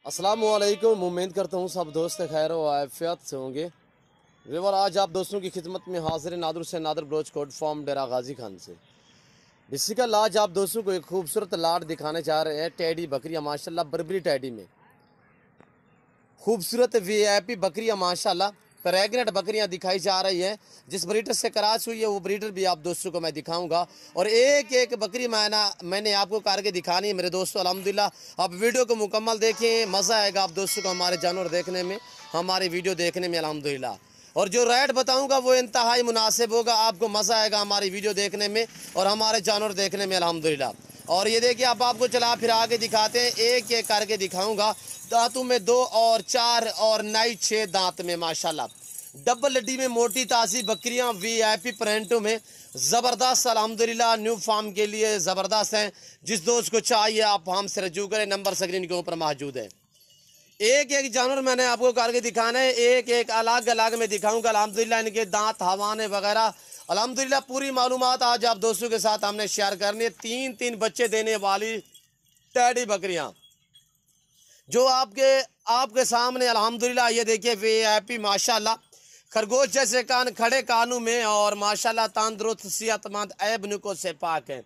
अस्सलामुअलैकुम। उम्मीद करता हूँ सब दोस्त खैर व आफियत से होंगे। व्यूअर, आज आप दोस्तों की खिदमत में हाजिर नादर से नादर ब्रोच कोड फॉर्म डेरा गाजी खान से। बेसिकल आज आप दोस्तों को एक खूबसूरत लाट दिखाने जा रहे हैं। टैडी बकरियाँ माशाल्लाह बर्बरी टैडी में खूबसूरत वीआईपी बकरियाँ माशाल्लाह प्रेग्नेंट बकरियां दिखाई जा रही हैं। जिस ब्रीडर से क्रॉस हुई है वो ब्रीडर भी आप दोस्तों को मैं दिखाऊंगा और एक एक बकरी मैंने आपको करके दिखानी है मेरे दोस्तों। अल्हम्दुलिल्लाह आप वीडियो को मुकम्मल देखें, मज़ा आएगा आप दोस्तों को हमारे जानवर देखने में, हमारी वीडियो देखने में अल्हम्दुलिल्लाह। और जो रेट बताऊंगा वो इंतहाई मुनासिब होगा, आपको मज़ा आएगा हमारी वीडियो देखने में और हमारे जानवर देखने में अल्हम्दुलिल्लाह। और ये देखिए अब आपको चला फिर आगे दिखाते हैं, एक एक करके दिखाऊंगा। दांतों में 2 और 4 और नई 6 दांत में माशाल्लाह डबल लड्डी में मोटी ताज़ी बकरियां वीआईपी प्रिंटों में ज़बरदस्त अल्हम्दुलिल्लाह न्यू फार्म के लिए ज़बरदस्त हैं। जिस दोस्त को चाहिए आप हमसे रजू करें, नंबर स्क्रीन के ऊपर मौजूद है। एक एक जानवर मैंने आपको करके दिखाना है, एक एक अलग अलग में दिखाऊंगा अल्हम्दुलिल्लाह। इनके दांत हवाने वगैरह अल्हम्दुलिल्लाह पूरी मालूमात आज आप दोस्तों के साथ हमने शेयर करनी है। 3 बच्चे देने वाली टैडी बकरियां जो आपके सामने अल्हम्दुलिल्लाह। ये देखिए वीआईपी माशाल्लाह खरगोश जैसे कान, खड़े कानों में और माशाल्लाह तंदुरुस्त सेहतमंद ऐब नुको से पाक है,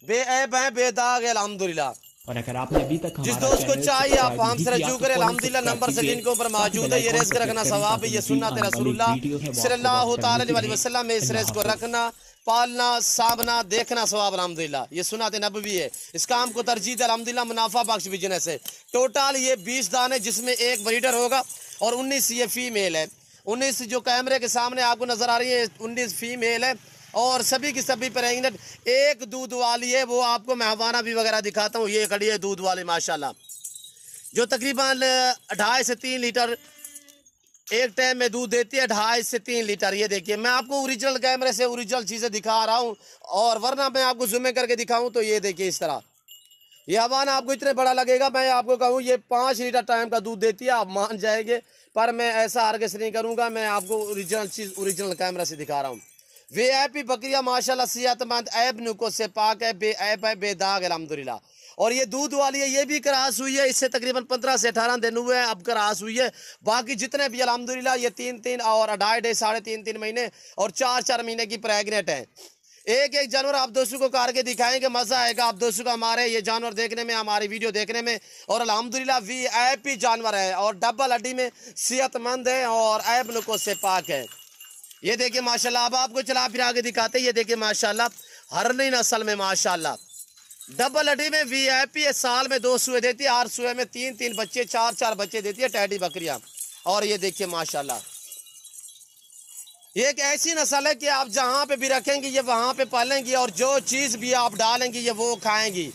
बेऐब है, बेदाग है अल्हम्दुलिल्लाह। और अगर आपने अभी तक जिस दोस्त को चाहिए आप हमसे रजू करें अल्हम्दुलिल्लाह। नंबर स्क्रीन के ऊपर मौजूद है। ये रिस्क रखना सवाब है, ये सुन्नत रसूलुल्लाह सल्लल्लाहु तआला अलैहि वसल्लम में इस रिस्क को रखना, पालना, साबना, देखना सवाब अल्हम्दुलिल्लाह। ये सुन्नत नबवी है। इस काम को तरजीह अल्हम्दुलिल्लाह मुनाफा बख्श बिजनेस है। टोटल ये 20 दाने जिसमें एक ब्रीडर होगा और 19 ये फीमेल है। 19 जो कैमरे के सामने आपको नजर आ रही है 19 फीमेल है और सभी की सभी प्रेग्नेंट। एक दूध वाली है, वो आपको मेहमाना भी वगैरह दिखाता हूँ। ये खड़ी है दूध वाली माशाल्लाह, जो तकरीबन 2.5 से 3 लीटर एक टाइम में दूध देती है। 2.5 से 3 लीटर। ये देखिए मैं आपको ओरिजिनल कैमरे से ओरिजिनल चीज़ें दिखा रहा हूँ और वरना मैं आपको जूम करके दिखाऊँ तो ये देखिए इस तरह ये हवाना आपको इतने बड़ा लगेगा। मैं आपको कहूँ ये 5 लीटर टाइम का दूध देती है, आप मान जाएंगे। पर मैं ऐसा हरगिज़ नहीं करूँगा, मैं आपको ओरिजिनल चीज़ ओरिजिनल कैमरा से दिखा रहा हूँ। वीआईपी बकरियां माशाल्लाह सेहतमंद ऐब नुको से पाक है, बेऐब है, बेदाग अल्हम्दुलिल्लाह। और ये दूध वाली है, ये भी क्रॉस हुई है, इससे तकरीबन 15 से 18 दिन हुए हैं, अब क्रॉस हुई है। बाकी जितने भी अल्हम्दुलिल्लाह ये 3 और 2.5 साढ़े 3 महीने और 4 महीने की प्रेग्नेंट है। एक एक जानवर आप दोस्तों को करके दिखाएंगे, मज़ा आएगा आप दोस्तों को हमारे ये जानवर देखने में, हमारी वीडियो देखने में। और अल्हम्दुलिल्लाह वीआईपी जानवर है और डबल हड्डी में सेहतमंद है और ऐब नुको से पाक है। ये देखिए माशाल्लाह अब आपको चला फिर आगे दिखाते हैं। ये देखिए माशाल्लाह हरनी नस्ल में माशाल्लाह डबल हड्डी में वीआईपी है। साल में 2 सुए देती है, 8 सुए में 3 बच्चे, 4 बच्चे देती है टैडी बकरियां। और ये देखिए माशाल्लाह ये एक ऐसी नस्ल है कि आप जहाँ पे भी रखेंगे ये वहाँ पे पालेंगी और जो चीज़ भी आप डालेंगी ये वो खाएंगी।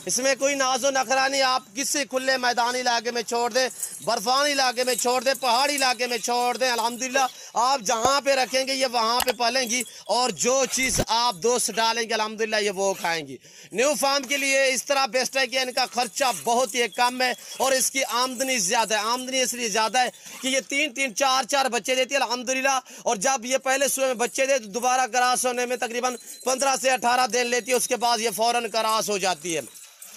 इसमें कोई नाजो नखरा नहीं। आप किसी खुले मैदानी इलाके में छोड़ दें, बर्फानी इलाके में छोड़ दें, पहाड़ी इलाके में छोड़ दें, अल्हम्दुलिल्लाह आप जहाँ पे रखेंगे ये वहाँ पे पालेंगी और जो चीज़ आप दोस्त डालेंगे अल्हम्दुलिल्लाह ये वो खाएंगी। न्यू फार्म के लिए इस तरह बेस्ट है कि इनका खर्चा बहुत ही कम है और इसकी आमदनी ज़्यादा है। आमदनी इसलिए ज़्यादा है कि ये 3 4 बच्चे देती है अल्हम्दुलिल्लाह। और जब ये पहले सुबह में बच्चे दे तो दोबारा क्रॉस होने में तकरीबन 15 से 18 दिन लेती है, उसके बाद ये फ़ौरन क्रॉस हो जाती है।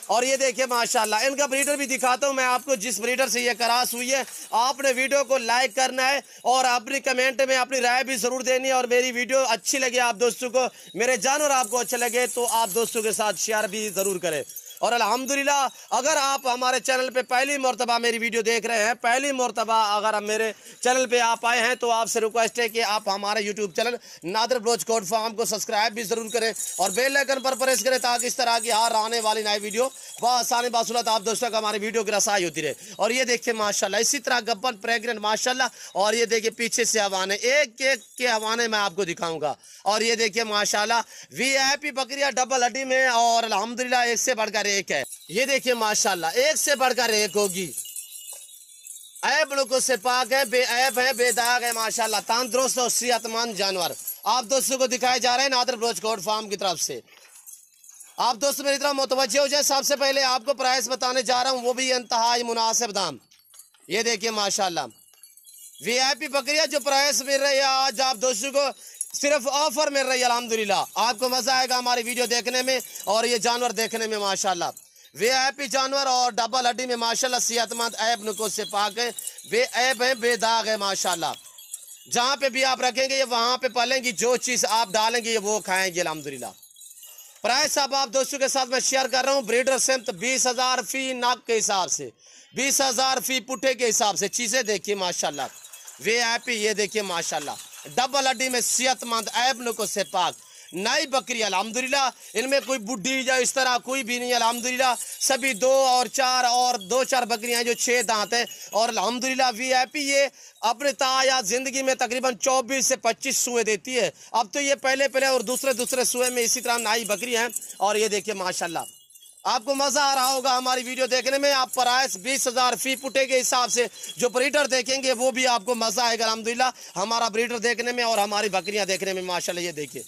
और ये देखिए माशाल्लाह इनका ब्रीडर भी दिखाता हूँ मैं आपको। जिस ब्रीडर से ये क्रॉस हुई है आपने वीडियो को लाइक करना है और अपनी कमेंट में अपनी राय भी ज़रूर देनी है। और मेरी वीडियो अच्छी लगे आप दोस्तों को, मेरे जानवर आपको अच्छे लगे तो आप दोस्तों के साथ शेयर भी ज़रूर करें। और अल्हम्दुलिल्लाह अगर आप हमारे चैनल पे पहली मरतबा मेरी वीडियो देख रहे हैं, पहली मरतबा अगर आप मेरे चैनल पे आप आए हैं तो आपसे रिक्वेस्ट है कि आप हमारे YouTube channel Nadir Baloch goat farm को सब्सक्राइब भी ज़रूर करें और बेल आइकन पर प्रेस करें ताकि इस तरह की हर आने वाली नई वीडियो आसानी बासुलत आप दोस्तों को हमारी वीडियो की रसाई होती रहे। और ये देखिए माशाल्लाह इसी तरह गब्बन प्रेग्नेंट माशाल्लाह। और ये देखिए पीछे से हवाने एक एक के हवाने मैं आपको दिखाऊंगा। और ये देखिए माशाल्लाह वीआईपी बकरियां डबल हड्डी में और अल्हम्दुलिल्लाह एक से बढ़कर एक है। ये देखिए माशाल्लाह एक से बढ़कर एक होगी। ऐब नुको से पाक है, बेऐब है, बेदाग है माशाल्लाह। तंदुरुस्त और सेहतमंद जानवर आप दोस्तों को दिखाए जा रहे हैं नादर ब्रोच कोड फार्म की तरफ से। आप दोस्तों मेरी तरफ मुतवज्जे हो जाए। सबसे पहले आपको प्राइस बताने जा रहा हूँ, वो भी इंतहाई मुनासिब दाम। ये देखिए माशाल्लाह वीआईपी बकरियां जो प्राइस मिल रही है आज आप दोस्तों को सिर्फ ऑफर मिल रही है अल्हम्दुलिल्लाह। आपको मजा आएगा हमारी वीडियो देखने में और ये जानवर देखने में माशाल्लाह। VIP जानवर और डबल हड्डी में माशाल्लाह सेहतमंद, ऐब नुको से पाक है, बेऐब है, बेदाग है माशाल्लाह। जहाँ पे भी आप रखेंगे ये वहाँ पे पलेंगी, जो चीज़ आप डालेंगे ये वो खाएंगे अल्हम्दुलिल्लाह। प्राइस अब आप दोस्तों के साथ मैं शेयर कर रहा हूँ। ब्रीडर सेमत 20,000 फी नाक के हिसाब से, 20,000 फी पुट्ठे के हिसाब से। चीज़ें देखिए माशाल्लाह, VIP ये देखिए माशाल्लाह, डबल हड्डी में सेहतमंद, ऐब नुको से पाक, नई बकरी अल्हम्दुलिल्लाह। इनमें कोई बुढ़ी या इस तरह कोई भी नहीं अल्हम्दुलिल्लाह। सभी 2 और 4 और 2-4 बकरियां जो 6 दांत है और अल्हम्दुलिल्लाह VIP ये अपने तायात जिंदगी में तकरीबन 24 से 25 सुए देती है। अब तो ये पहले और दूसरे सुए में इसी तरह नई बकरी हैं। और ये देखिए माशाल्लाह, आपको मज़ा आ रहा होगा हमारी वीडियो देखने में। आप प्राइस 20,000 फी पुट्टे के हिसाब से जो ब्रीडर देखेंगे वो भी आपको मज़ा आएगा अल्हम्दुलिल्लाह हमारा ब्रीडर देखने में और हमारी बकरियां देखने में माशाल्लाह। ये देखिए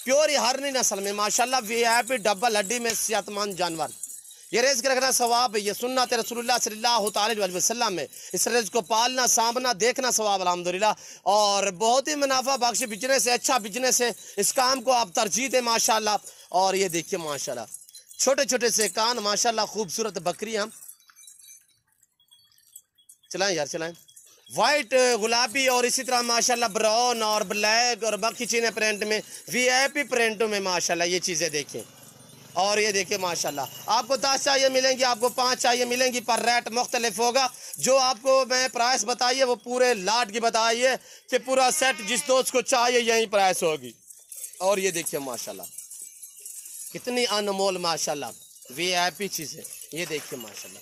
प्योर हरनी नस्ल में माशाल्लाह VIP डबल हड्डी में सेहतमंद जानवर। ये रेज़ के रखना सवाब है, ये सुन्नत रसूलुल्लाह सल्लल्लाहु अलैहि वसल्लम में। इस रेज़ को पालना, सांभना, देखना सवाब अल्हम्दुलिल्लाह। और बहुत ही मुनाफा बख्श बिजनेस है, अच्छा बिजनेस है। इस काम को आप तरजीह दें माशाल्लाह। और ये देखिए माशाल्लाह, छोटे छोटे से कान माशाल्लाह, खूबसूरत बकरियां। चलाएं यार चलाएं। वाइट, गुलाबी और इसी तरह माशाल्लाह ब्राउन और ब्लैक और बाकी चीज़ें प्रिंट में, VIP प्रिंटों में माशाल्लाह। ये चीज़ें देखें। और ये देखिए माशाल्लाह, आपको 10 चाहिए मिलेंगी, आपको 5 चाहिए मिलेंगी, पर रेट मुख्तलिफ होगा। जो आपको मैं प्राइस बताइए वो पूरे लाट की बताइए कि पूरा सेट जिस दोस्त को चाहिए यही प्राइस होगी। और ये देखिए माशाल्लाह, कितनी अनमोल माशाल्लाह VIP चीज़ है। ये देखिए माशाल्लाह,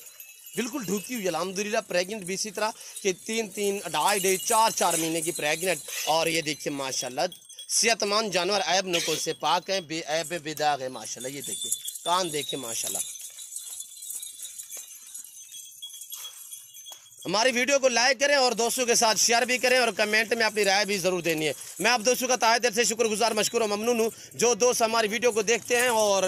बिल्कुल ढूकी हुई अल्हम्दुलिल्लाह। प्रेगनेंट भी इसी तरह कि 3-3, 2.5, 4-4 महीने की प्रेगनेंट। और ये देखिए माशाल्लाह, सेहतमंद जानवर, ऐब नुको से पाक है, बेऐब बेदाग है माशाल्लाह। ये देखिए कान देखिए माशाल्लाह। हमारी वीडियो को लाइक करें और दोस्तों के साथ शेयर भी करें और कमेंट में अपनी राय भी ज़रूर देनी है। मैं आप दोस्तों का तहे दिल से शुक्रगुजार, मशकूर और ममनून हूँ जो दोस्त हमारी वीडियो को देखते हैं और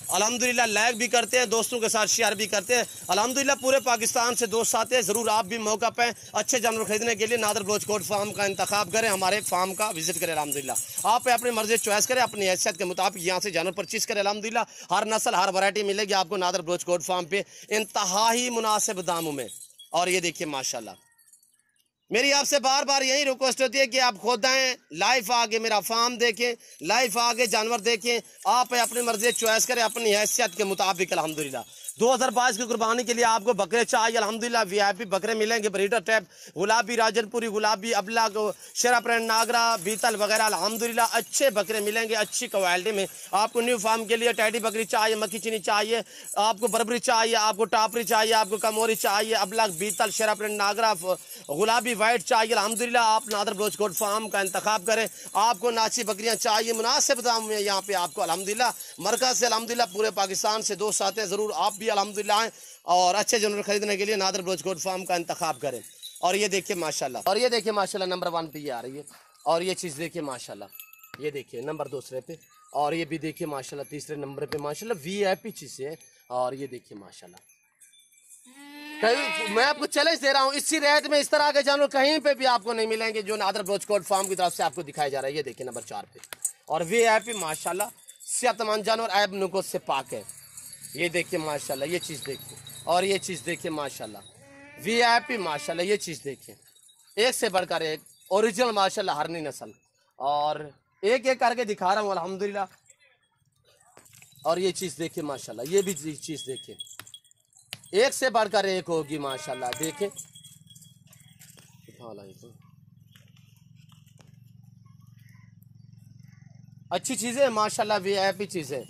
अल्हम्दुलिल्लाह लाइक भी करते हैं, दोस्तों के साथ शेयर भी करते हैं। अल्हम्दुलिल्लाह पूरे पाकिस्तान से दोस्त आते हैं। ज़रूर आप भी मौका पाएँ अच्छे जानवर खरीदने के लिए नादर बलोच कोट फार्म का इंतखाब करें, हमारे फार्म का विजिट करें अल्हम्दुलिल्लाह। आप अपनी मर्जी चॉइस करें, अपनी हैसियत के मुताबिक यहाँ से जानवर परचेज करें अल्हम्दुलिल्लाह। हर नस्ल हर वैरायटी मिलेगी आपको नादर बलोच कोट फार्म पे इंतहाई मुनासिब दामों में। और ये देखिए माशाल्लाह, मेरी आपसे बार बार यही रिक्वेस्ट होती है कि आप खुद आएँ, लाइव आगे मेरा फार्म देखें, लाइव आगे जानवर देखें, आप अपनी मर्जी चॉइस करें अपनी हैसियत के मुताबिक अल्हम्दुलिल्लाह। 2022 की कुर्बानी के लिए आपको बकरे चाहिए अल्हम्दुलिल्लाह VIP बकरे मिलेंगे। ब्रीडर टैप, गुलाबी राजनपुरी, गुलाबी अबला, शेराप्रेंट, नागरा, बीतल वगैरह अल्हम्दुलिल्लाह अच्छे बकरे मिलेंगे अच्छी क्वालिटी में। आपको न्यू फार्म के लिए टैडी बकरी चाहिए, मक्खी चीनी चाहिए, आपको बरबरी चाहिए, आपको टापरी चाहिए, आपको कमोरी चाहिए, अबला, बीतल, शेराप्रेंट, नागरा, गुलाबी वाइट चाहिए अल्हम्दुलिल्लाह, आप नादर बलोच कोट फार्म का इंतखाब करें। आपको नाची बकरियाँ चाहिए मुनासिब दाम में यहाँ पे आपको अल्हम्दुलिल्लाह मरकज़ से अल्हम्दुलिल्लाह पूरे पाकिस्तान से दोस्त आते हैं। ज़रूर आप भी अल्हम्दुलिल्लाह आएँ और अच्छे जानवर खरीदने के लिए नादर बलोच कोट फार्म का इंतखाब करें। और ये देखिए माशाल्लाह, और ये देखिए माशाल्लाह नंबर 1 पे ये आ रही है। और ये चीज़ देखिए माशाल्लाह, ये देखिए नंबर 2 पे। और ये भी देखिए माशाल्लाह 3 नंबर पे माशाल्लाह VIP चीज़ है। और ये देखिए माशाल्लाह, मैं आपको चैलेंज दे रहा हूँ, इसी रेट में इस तरह के जानवर कहीं पे भी आपको नहीं मिलेंगे जो नादर बलोच कोट फार्म की तरफ से आपको दिखाया जा रहा है। ये देखिए नंबर 4 पे। और VIP माशाल्लाह सेहतमंद जानवर, ऐब नुको से पाक है। ये देखिए माशाल्लाह, ये चीज़ देखिए। और ये चीज़ देखिए माशाल्लाह VIP माशाल्लाह, ये चीज़ देखिए एक से बढ़कर एक ओरिजिनल माशाल्लाह हरनी नस्ल। और एक एक करके दिखा रहा हूँ अल्हम्दुलिल्लाह। और ये चीज़ देखिए माशाल्लाह, ये भी चीज़ देखिए एक से बढ़कर एक होगी माशाल्लाह। देखें अच्छी चीज़ें माशाल्लाह VIP चीज़ें।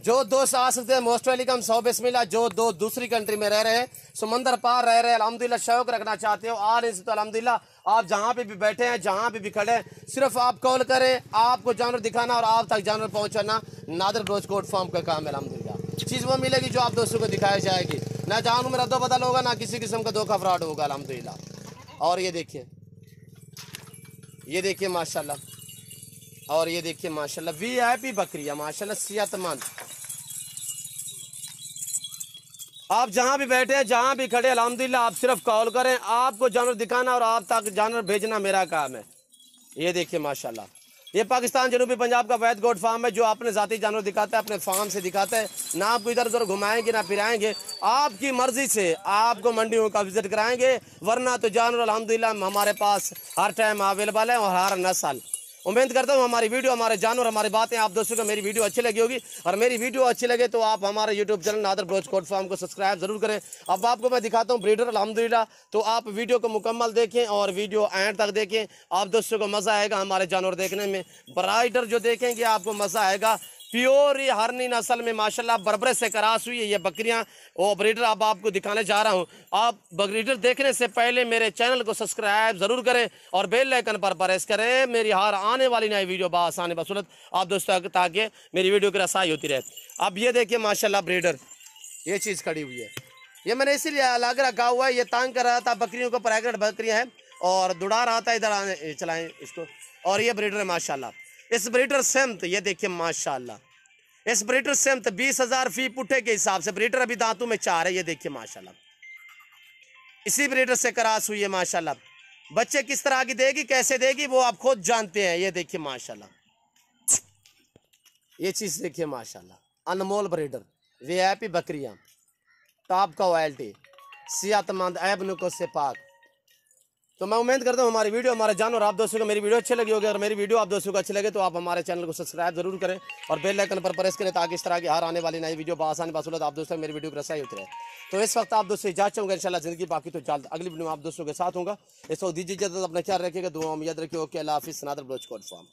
जो दोस्त आ सकते हैं मोस्ट वेलकम, 100 बिस्मिल्लाह। जो दो दूसरी कंट्री में रह रहे हैं, समंदर पार रह रहे हैं, अल्हम्दुलिल्लाह शौक रखना चाहते हो आ रहे हैं तो अल्हम्दुलिल्लाह आप जहाँ पे भी बैठे हैं, जहाँ पे भी खड़े हैं, सिर्फ आप कॉल करें, आपको जानवर दिखाना और आप तक जानवर पहुँचाना नादर बलोच कोट फार्म का काम है अल्हम्दुलिल्लाह। चीज़ वो मिलेगी जो आप दोस्तों को दिखाई जाएगी, ना जानवर में रद्दो बदल होगा, ना किसी किस्म का धोखा फ्रॉड होगा अल्हम्दुलिल्लाह। और ये देखिए माशाल्लाह, और ये देखिए माशाल्लाह VIP बकरियाँ माशाल्लाह सेहतमंद। आप जहाँ भी बैठे हैं, जहाँ भी खड़े अल्हम्दुलिल्लाह आप सिर्फ कॉल करें, आपको जानवर दिखाना और आप तक जानवर भेजना मेरा काम है। ये देखिए माशाल्लाह ये पाकिस्तान जनूबी पंजाब का वैद गोट फार्म है, जो अपने जाती जानवर दिखाता है, अपने फार्म से दिखाता है। ना आपको इधर उधर घुमाएंगे ना फिराएंगे, आपकी मर्जी से आपको मंडियों का विजिट कराएंगे। वरना तो जानवर अल्हम्दुलिल्लाह हमारे पास हर टाइम अवेलेबल है और हर नस्ल। उम्मीद करता हूँ हमारी वीडियो, हमारे जानवर, हमारी बातें आप दोस्तों को मेरी वीडियो अच्छी लगी होगी। और मेरी वीडियो अच्छी लगे तो आप हमारे YouTube channel Nadir Baloch goat farm को सब्सक्राइब जरूर करें। अब आपको मैं दिखाता हूँ ब्रीडर अल्हम्दुलिल्लाह, तो आप वीडियो को मुकम्मल देखें और वीडियो एंड तक देखें, आप दोस्तों को मज़ा आएगा हमारे जानवर देखने में। ब्राइडर जो देखेंगे आपको मज़ा आएगा। प्योर ये हरनी नस्ल में माशाल्लाह बरबरे से क्रॉस हुई है ये बकरियां। और ब्रीडर अब आपको दिखाने जा रहा हूं। आप ब्रीडर देखने से पहले मेरे चैनल को सब्सक्राइब जरूर करें और बेल आइकन पर प्रेस करें, मेरी हर आने वाली नई वीडियो बासानी बसूरत आप दोस्तों तक, ताकि मेरी वीडियो की रसाई होती रहे। अब ये देखिए माशाल्लाह ब्रीडर ये चीज़ खड़ी हुई है, ये मैंने इसीलिए अलग रखा हुआ है। ये तंग कर रहा था बकरियों को, प्रेग्नेंट बकरियां हैं और दुड़ा रहा था, इधर आने चलाएं इसको। और ये ब्रीडर है माशाल्लाह। इस ब्रीडर सेमत ये देखिए माशाल्लाह, इस ब्रीडर सेमत 20,000 फी पुट्ठे के हिसाब से। ब्रीडर अभी दांतों में 4 है, ये देखिए माशाल्लाह। इसी ब्रीडर से क्रॉस हुई है माशाल्लाह। बच्चे किस तरह की देगी, कैसे देगी, वो आप खुद जानते हैं। ये देखिए माशाल्लाह, ये चीज़ देखिए माशाल्लाह। अनमोल ब्रीडर, वीआईपी बकरियां, टॉप क्वालिटी, सेहतमंद, ऐब नुक्स से पाक। तो मैं उम्मीद करता हूँ हमारी वीडियो, हमारे जानवर आप दोस्तों को मेरी वीडियो अच्छी लगी होगी। और मेरी वीडियो आप दोस्तों को अच्छी लगे तो आप हमारे चैनल को सब्सक्राइब जरूर करें और बेल आइकन पर प्रेस करें, ताकि इस तरह की हर आने वाली नई वीडियो बासानी बासूलत आप दोस्तों मेरी वीडियो की रसाई होती रहे। तो इस वक्त आप दोस्तों इजाज़त चाहूँगा, इंशाल्लाह ज़िंदगी बाकी तो जल्द अगली वीडियो में आप दोस्तों के साथ होगा। इस वक्त दीजिए इजाज़त, अपना ख्याल रखिएगा, दुआ में याद रखिए। ओके, अल्लाह हाफिज़। Nadir Baloch goat farm.